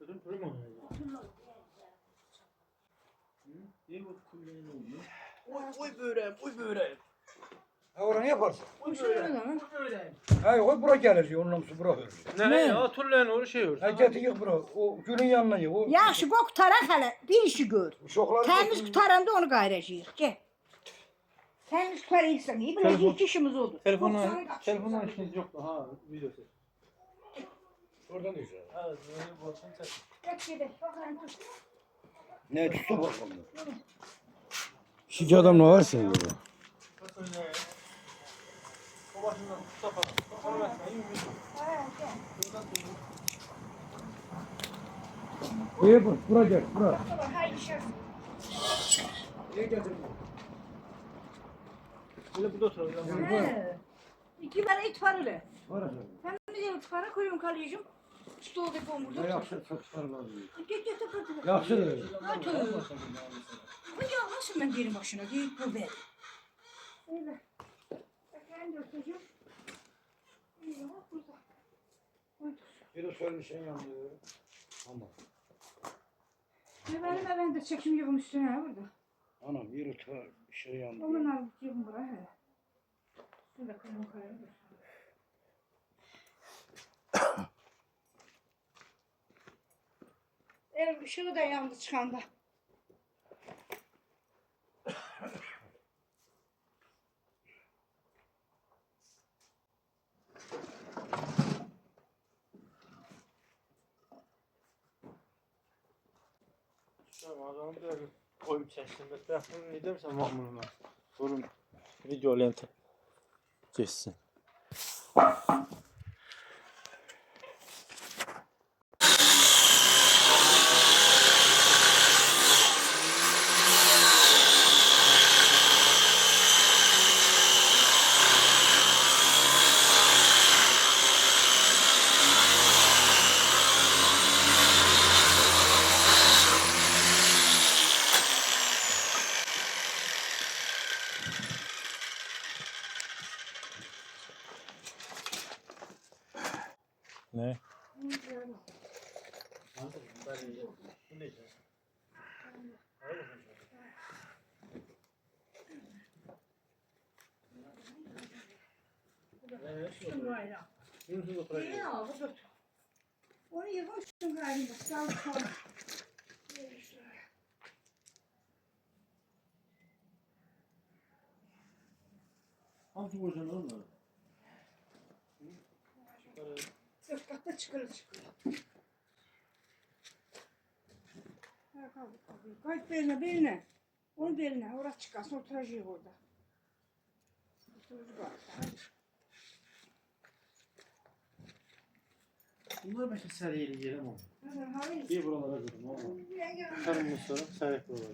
Dedim pürüm onu. Niye bu küllerin oldu? Oy böreğim, oy böreğim. Ha oraya ne yaparsın? Oy böreğim, oy böreğim. Ha o bura gelir, onun namlusu bura verir. Ne? Ya tullerin o şey olur. Ha getir yık bura, o gülün yanına yık. O, Yaxşı, qoy qutaraq hələ, bir işi gör. uşaqları Təmiz götürün. qutaranda onu qayracağıq, gəl. Təmiz qutarıysan, bilək ilk işimiz odur. Telefonla işiniz yoktu ha, videosu. Oradan düşer. Evet, böyle borçunu çek. Gəl gedək, baxıram tut. Ne tutsa bakalım. Şiki adam ne var senin burada? O başından Mustafa. Sonra ben iyi mi? İyi bak, bura gel, bura. Haydi şersin. İyi getir. Böyle burada oturalım. Hə. İki mənə it var elə. Var efendim. Həmin bir yerə itfara koyum kalıcım. Stol depom burada. Yaxşı, çok sarılalım. Get tapırdı. Yaxşıdır. Ha tövbe. Bu ya nasıl ben derim başına değil bu be. Öyle. Ben de öteceğim. İyi bak burada. Bir de söyle şey yandı. Tamam. Benim ben de çekim yığım üstüne ha burada. Anam bir de şey yandı. Onun alıp yığım buraya. Şurada kırmızı koyalım. El ışığı da yandı çıkanda. Adamı bir koyup çektim. Ben ne dersem mamnunum. Sorun video lenti geçsin. Ne? Ya bu da. Onu yığmışsın galiba. Sağ ol. Hangi boydan onlar? Dört katta çıkılır. Kaldı. Kalk beline. Onu beline. Orası çıkarsın oturacak orada. Oturacak orada. Bunlar başka seriyeli yerim oldu. Hayır. Bir buralara dedim ama. Sarımlı sonra serek buralara.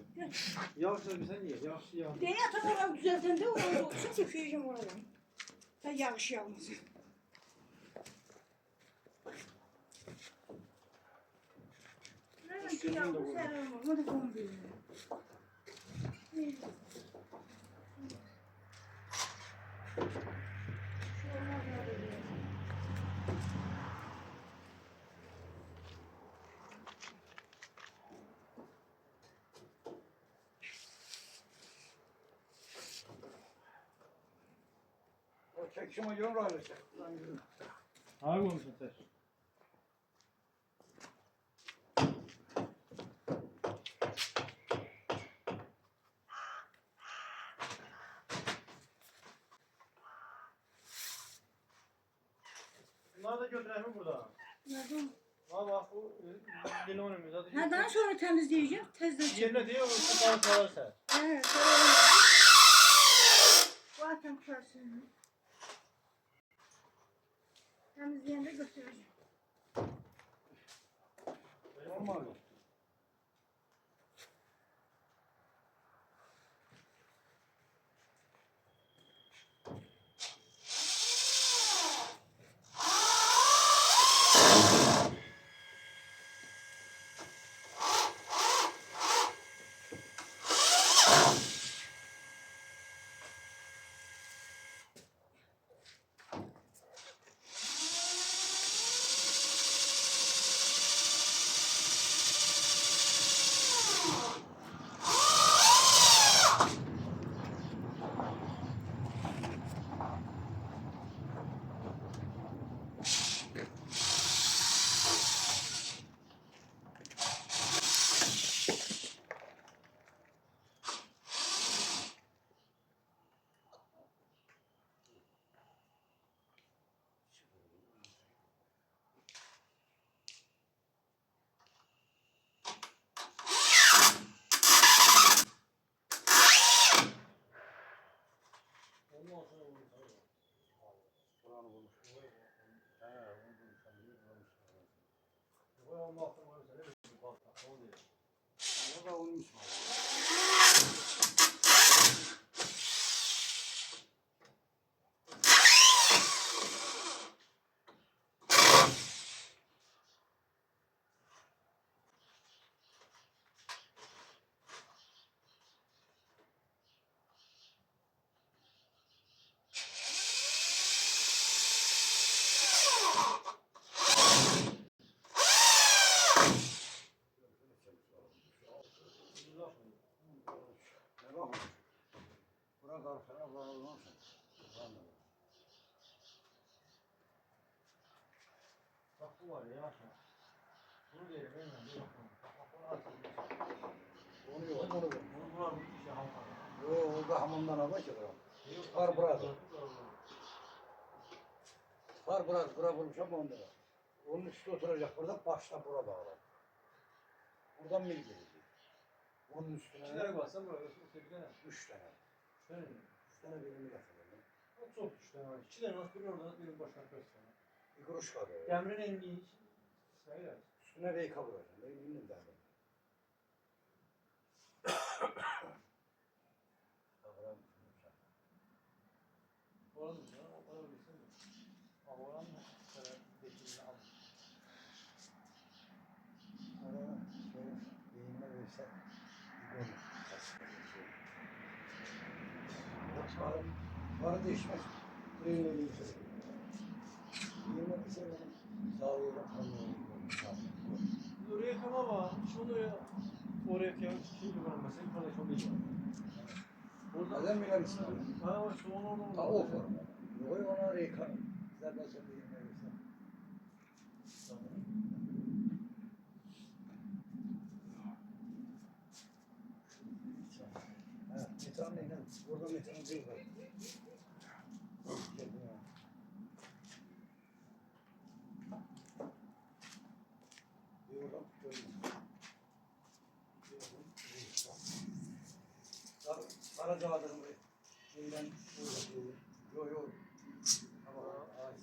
Yavaş bir sen ye. Yavaş yavaş. Dene atam oranı düzelten de orada olsun tepkiyeceğim oradan. Sen yağış yağmasın. Nerede yağmur serum var? Hadi kombine. O çekişime yön raylısı. Abi olmuşsun sen. Bunları da götürelim burada. Nerede? Ha bak bu limonumuz. Ha daha sonra temizleyeceğim. Tezden Yerine diye o sıkar sararsa. Evet. Zaten tutarsın. Temizleyende götüreceğim. Normal. O da olmuş. Ne bak? Bura karşına bağlamışsın. Bak bu var ya. Bunu verin ben de yapamam. Bak onu atayım. Onu yok, onu yok. Bunu bulalım bir şey hamam. Yok, orada hamamdan hava ki bura. Var burada. Var burada, bura bulmuşam onda. Onun üstü oturacak burada, başta bura bağlı. Buradan mil gelecek. Onun üstüne İki tane bassam buraya bir tane. 3 tane. Şöyle mi? 3 tane birimi getirelim. O çok üç tane var. İki tane nasıl bir oradan bir başka kaç tane. Bir kuruş kalıyor. Demrin en iyi sayılar. Üstüne reyka vuracağım. Ben bilmiyorum derdim. Oranı mı? Oranı bilsin mi? Ama oranı mı? Şöyle bekliyle al. Ara şöyle beyinine verse Bana değişmez. Beyinine verse. Beyinine verse zaviyede kalmıyor. Oraya kama var. Şunu ya. Oraya kama. Şimdi var mesela. Yukarıda çok iyi var. Burada. Neden bilir misin? Ha var. Şu onu. Ta o forma. Yok ona reyka. Zaten sen beyinine verse. Ha, metan ne lan? Orada metan değil var. Bir oradan Karacağa'dan şeyden uğraşıyor. Yok. Ama ağaç.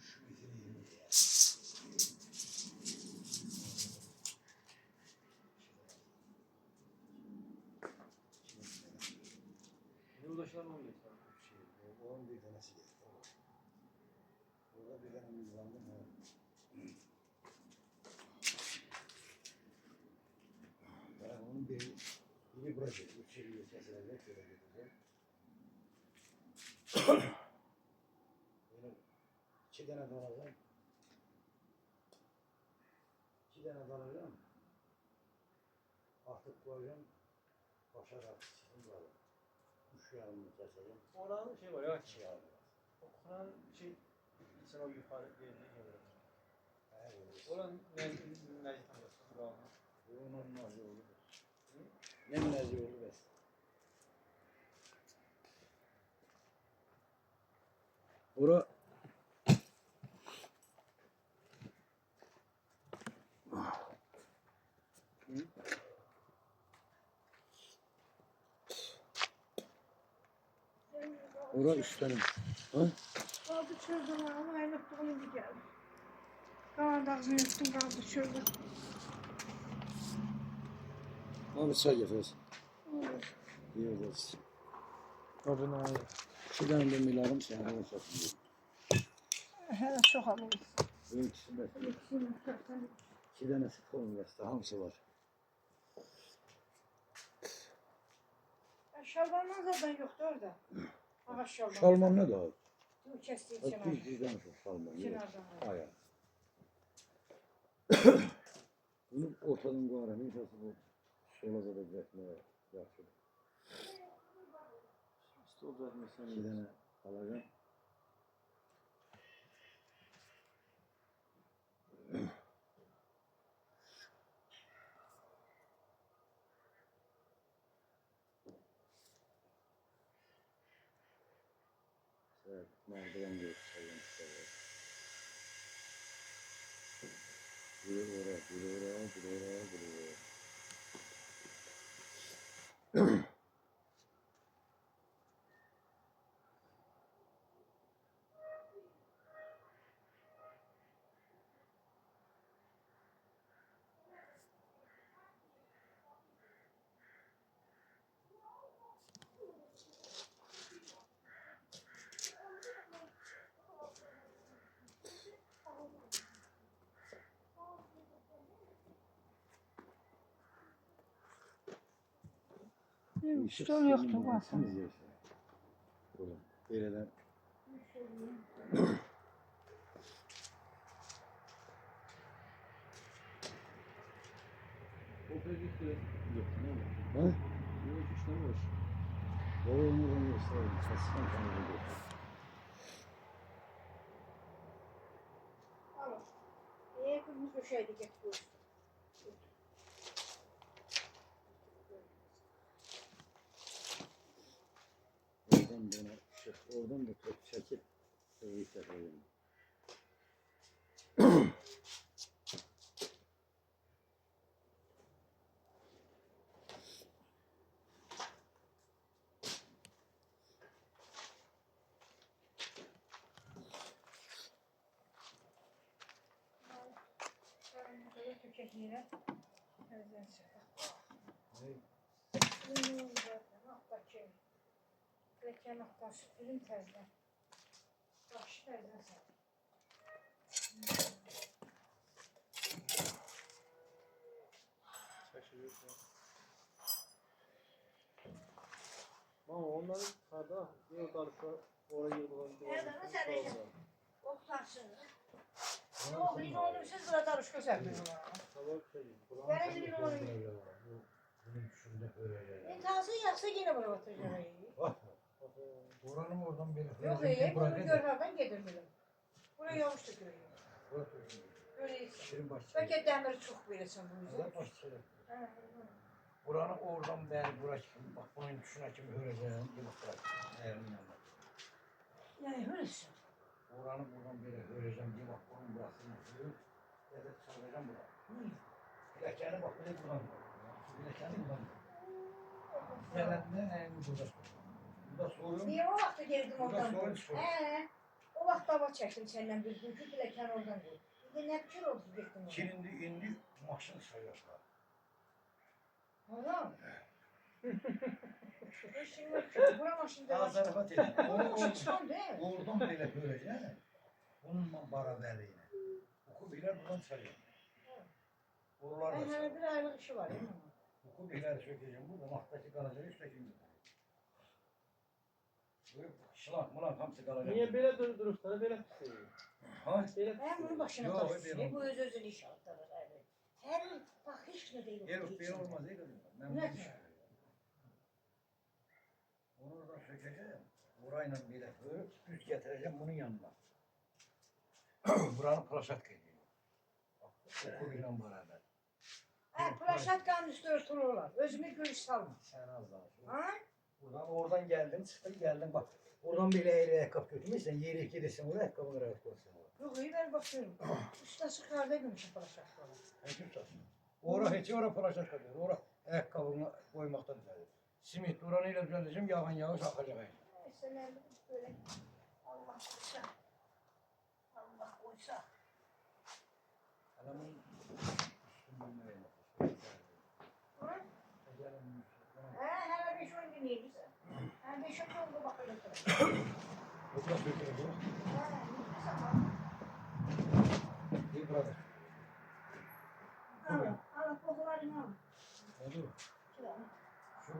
Şu bitireyim ya. Ne ulaşan oluyor? Onun bir tanesi geldi. Orada bir tane mizandım. Yani onun biri burası. 3 yıl kesilecek. Şöyle gidecek. Böyle 2 tane dalacağım. 2 tane dalacağım. Artık koyacağım. Başa da çıkın böyle. 3 yarımını keseceğim. Oranın şey var ya. 2 yarım. Oranın şey. Sen o yukarı yerine gelir. Evet. Oranın ne tanıyorsun? Bravo. Onun nazı olur. Ne nazı olur bes. Bura Ora 3 tane. Ha? Kaldı çölde ama aynı bunu geldi. Kanadağını yuttum kaldı çölde. Abi çay yapıyoruz. Olur. İyi olsun. Oradan ayrı. 2 tane de milarım sana da satıyor. Hele çok alır. Bu ikisi de. İkisini zaten. 2 tane spor üniversite hamsi var. Şalvarman zaten yoktu orada. Ağaç şalvarman. Şalman ne daha? Bu kestiği Bak kenarda. bizden şu şalman. Yok. Kenardan. Aya. Bunu ortadan koyarım. İnsası bu sola da bekmeye yapıyor. İşte o zaten 2 mesela. tane alacağım. Evet, merdiven göstereyim size. Biri oraya, biri oraya, biri oraya, biri oraya. Stol yoktu bu akşam. Beleden ha? Oğlum göstereyim. Sasıkan kanalı. Alır. Kızımız köşeydi getiriyor. Oradan bana çık. Oradan da top çekip iyi takayım. Böyle kökek yere. Özden çıkar. Ne? Bunun zaten ahtaki. Leken ahtar süpürün tezden. Başı tezden sağ. Şaşırıyorsun. Ama onların kada yıl darsa oraya yıl Nereden sen Oktarsın. Yok, bir onu siz burada darış göstermiyor. Sabah söyleyeyim. Vereci bir onu. Bunun şurada böyle. İntihası yaksa yine buraya batıracak. Bak. Buranın oradan beri. Yok iyi, bunu görherden getirdim. Buraya yavuş da görüyor. Böyle Şirin bahçe. belki demiri çok verirsin bu yüzden. Allah bahçe. Buranın oradan beri burası. Bak bunun şuna kim öreceğim. Bir bak bırak. Eğerin yanına. Yani hırsın. Buranın buradan beri öreceğim. Bir bak bunun burasını örüp. Ya da saracağım buraya. Bilekeni bak böyle buradan. Bilekeni buradan. Devletinde en burada. Burada soğuyum. Niye o vakti geldim Burada oradan? soğuyum soğuyum. O vakti hava çektim senden bir gücü bileken oradan değil. Bir de ne fikir oldu gittim oradan. Kilindi indi maşın sayıyorlar. Oğlum. Şimdi bura maşında Daha var. zarafat edin. O çıkan değil. Oradan böyle böylece. Bununla beraberliğine. Oku bilir buradan sayıyor. Oralar da Ben sayıyor. hani bir aylık işi var. Oku bilir sökeceğim. Bu damaktaki kalacak üstteki. Böyle şılan mulan hamsi kalacak. Niye böyle durursan böyle tutuyor. Ha? Böyle Ben bunu başına Yok, taşıyorum. ben Bu öz inşaat tabii. Her bak hiç ne değil. Yer bir olmaz değil mi? Ben Ne? bunu düşünüyorum. Onu oradan sökeceğim. Burayla bile örüp düz getireceğim bunun yanına. Buranın plaşat kıyıyor. Okuyla beraber. Plaşatkanın üstü örtülüyorlar. Özümü görüş salma. Sen az daha. Ha? Oradan geldin, çıktın geldin bak. Oradan bile eğri ayakkabı götürmüşsen yeri iki desin oraya ayakkabını rahat koysun. Yok iyi ben bakıyorum. Ustası kardaymış plaşatkanı. Hekim tasın. Ora hiç ora plaşat kalıyor. Ora ayakkabını koymakta düzeldir. Simit oranıyla düzelteceğim yağan yağış akacak. Neyse ne böyle Allah koysa. Allah koysa. Adamın üstünden nereye Ha? Hele 5-10 dinleyelim sen. Ha 5-10 oldu bakalım. Oturak sökülür bu. Ha, tamam. İyi burada. Al kokularını al. Ne dur? Şurada. Şu.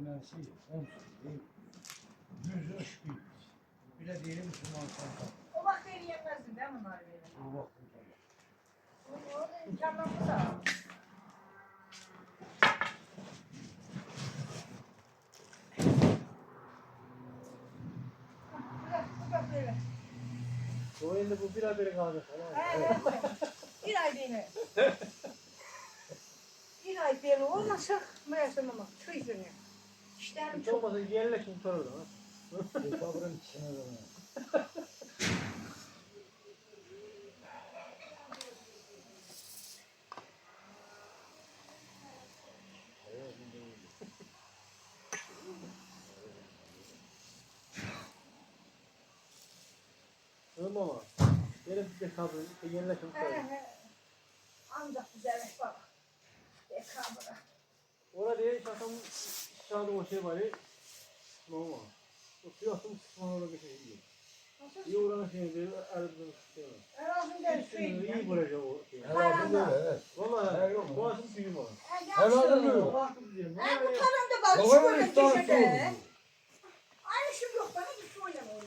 Ermenisi 10 değil. 103 bin. Bile değil Müslüman sanat. O vakti yemezdin değil mi bunlar böyle? Bu vakti. O imkanlarımız var. Bu böyle. O indi bu bir haberi kaldı falan. Evet. Bir ay değil mi? Bir ay böyle olmasa meğersem ama şu yüzünü. İşlerim Hiç çok. olmasa yerleşim sorardı ha. Sabrın içine dönüyor. Anladın ama. Benim bir de sabrım, yerleşim sorardı. Ancak bize evet baba. Dekabra. Orada diye şakam şahada o şey var ya. Normal. O siyasım sıkman orada bir şey değil. İyi uğranan şey değil, aradığım şey var. Herhalde ben suyum. İyi vuracak o şey. Herhalde böyle evet. Vallahi boğazım büyüm o. Herhalde böyle. Boğazım büyüm. Ha bu tarafta bak şu Babamın böyle üstahı köşede. Aynı şey yok bana bir su oynamıyor.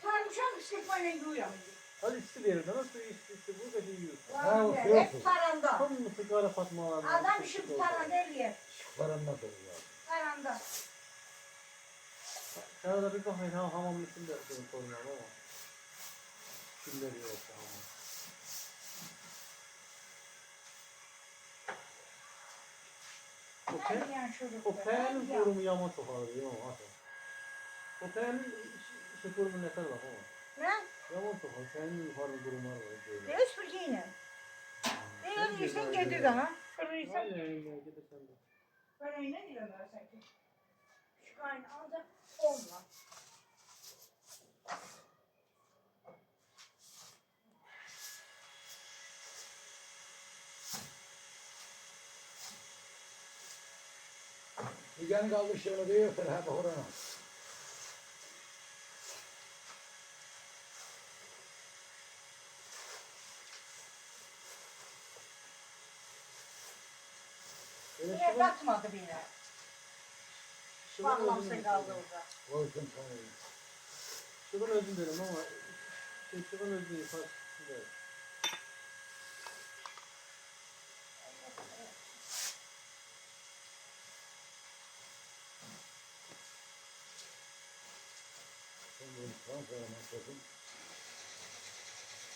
Sarmışam sıkmayla duyuyorum. Hadi içti verir. Nasıl içti bu kadar yiyorsun. Ha, o su Hep yok. taranda. Tam mı sigara fatmalar? Adam şimdi taranda eliyor. Paranla doluyor. Taranda. Sana da bir bakayım hamamın içinde senin koruyorum ama. Kimleri yok hamam. O peğenin korumu yaman çok ağrıyor değil mi? O peğenin işi korumu ne kadar bak ama. Ne? Yaman çok ağrıyor. Peğenin yukarı korumu var. Böyle. Değiş bir yine. Ne ölüyorsan getir bana. Ölüyorsan. Aynen gidersen de. Ben öyle ne diyorum ben sanki. Şu kaynı alacak. Olma. Düzen kalmış yana diyorsan hep orana. Buraya katmadı bile. Bağlamsın kaldı orada. Koysun sana. Şuradan özüm derim ama şuradan özüm yukarı. Şimdi insan sonra nasılsın?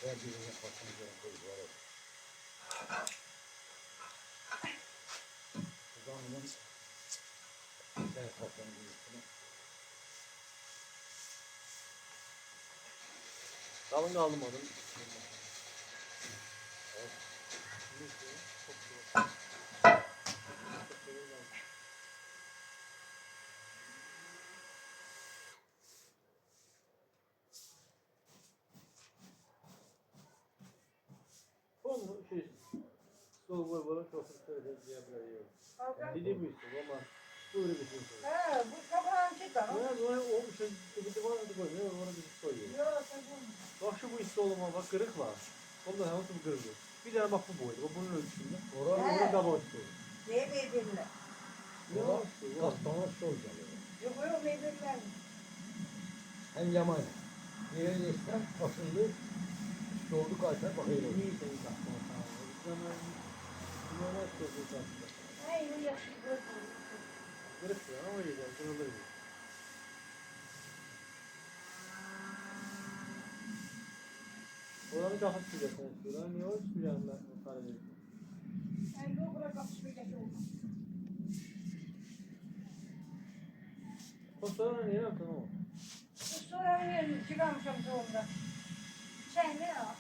Her birine patlayacağım koyuyor. Uzanımın her patlayacağım. Kalın kaldım oğlum. Oğlum şey, soğuk var bana çok söyle diyebiliyor. Dedi bu işte ama böyle bir şey. Ha, bu kapağın çıktı ama. Ya böyle o şey bir de var da koyuyor, ona bir şey koyuyor. Yok sen bunu. Bak şu bu işte olma bak kırık var. Ondan havası bu kırık. Bir tane bak bu boydu. Bak bunun ölçüsünde. Oranın He. Bunun da boyutu. Ne birbirine? Ne Oran var? katlamış olacak. Yok yok birbirine. Hem yaman. Yere geçsen asıldı. Doldu kaçar bakayım. İyi seni takma tamam. Zaman ne yapıyorsun sen? Ay bu yaşlı Kırık ya ama iyi de kırılır. Oranı kafa çıkacaksın. Şuradan niye o çıkacaksın ben sana dedim. Ay bu bırak kapışmayacak oldu. O sonra niye yaptın o? Sonra yerini çıkarmışım sonunda. Sen ne ya?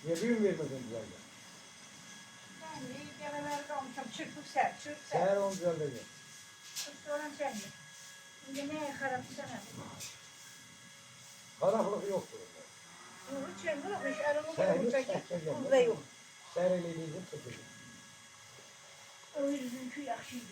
Niye büyüm vermedin güzelce? Sen de ilk beraber kalmışım. Çırpık ser, çırp ser. Seher on güzelce. Sonra sen de. Şimdi ne karapsana. Karaflık yoktur. Bunu çırpmış, aramı Seher kırpmış. yok. Bunda yok. Seher ile bizim sıkıntı. O yüzünkü yaxşıydı.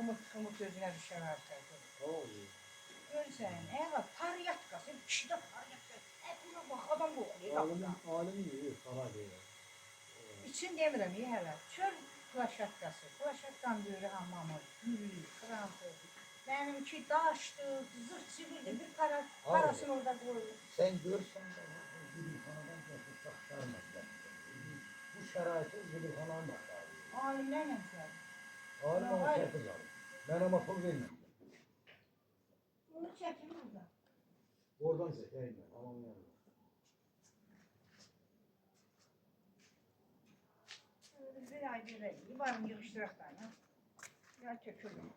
Kımıt gözüne düşer artık. Oy. Görsen, evet, par yatkası, kişi de par yatkası. Hep buna bak, adam bu. Alemi iyi, para değil. İçin demirəm, iyi hələ. Çöl plaşatkası, plaşatkan böyle hamamı, gülü, krampı. Benimki daştı, zırt çivirdi, bir parasını orada koydu. Sen görsen de Gülükhanadan çok sarmadılar. Bu şeraiti Gülükhanadan bakar. Alimlerle söyledi. Halim ona Hayır. sakız alır. Ben ama pul vermem. Bunu çekin burada. Oradan zekayım ben. Aman yanına. Bir ay böyle, varım yığıştıraktan ya. Ya tökülüm.